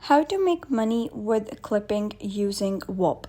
How to make money with clipping using WHOP.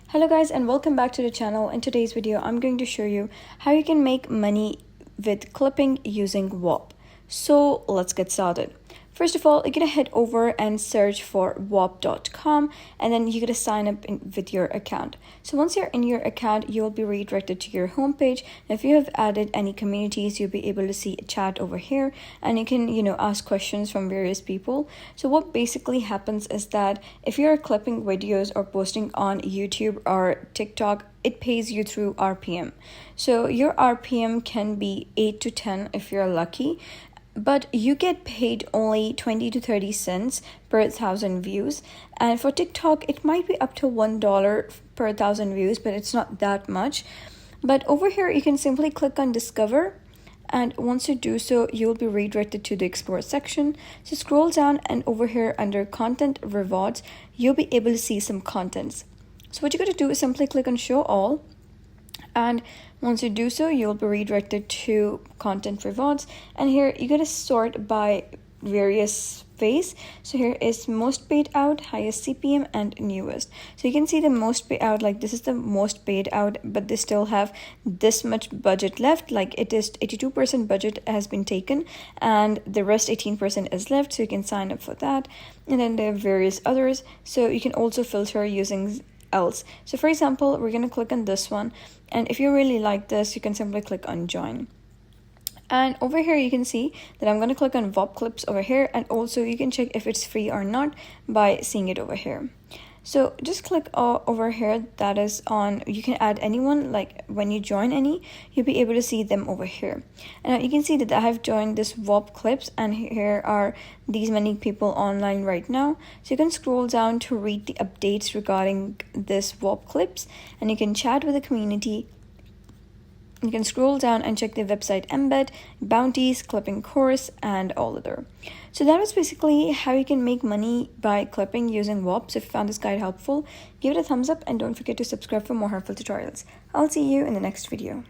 Hello guys, and welcome back to the channel. In today's video I'm going to show you how you can make money with clipping using WHOP. So let's get started. First of all, you're gonna head over and search for WHOP.com, and then you're gonna sign up with your account. So once you're in your account, you'll be redirected to your homepage. If you have added any communities, you'll be able to see a chat over here, and you can ask questions from various people. So what basically happens is that if you're clipping videos or posting on YouTube or TikTok, it pays you through RPM. So your RPM can be 8 to 10 if you're lucky, but you get paid only 20 to 30 cents per 1,000 views. And for TikTok, it might be up to $1 per 1,000 views, but it's not that much. But over here, you can simply click on Discover. And once you do so, you'll be redirected to the Explore section. So scroll down, and over here under Content Rewards, you'll be able to see some contents. So what you're going to do is simply click on Show All. And once you do so, you'll be redirected to Content Rewards, and here you're going to sort by various phase. So here is most paid out, highest CPM, and newest. So you can see the most paid out, like this is the most paid out, but they still have this much budget left. Like it is 82% budget has been taken, and the rest 18% is left, so you can sign up for that. And then there are various others, so you can also filter using else. So for example, we're going to click on this one, and if you really like this, you can simply click on join. And over here you can see that I'm going to click on WHOP clips over here, and also you can check if it's free or not by seeing it over here. So just click over here, that is on, you can add anyone, like when you join any, you'll be able to see them over here. And you can see that I have joined this WHOP clips, and here are these many people online right now. So you can scroll down to read the updates regarding this WHOP clips, and you can chat with the community. You can scroll down and check the website embed, bounties, clipping course, and all other. So that was basically how you can make money by clipping using WHOP. So if you found this guide helpful, give it a thumbs up, and don't forget to subscribe for more helpful tutorials. I'll see you in the next video.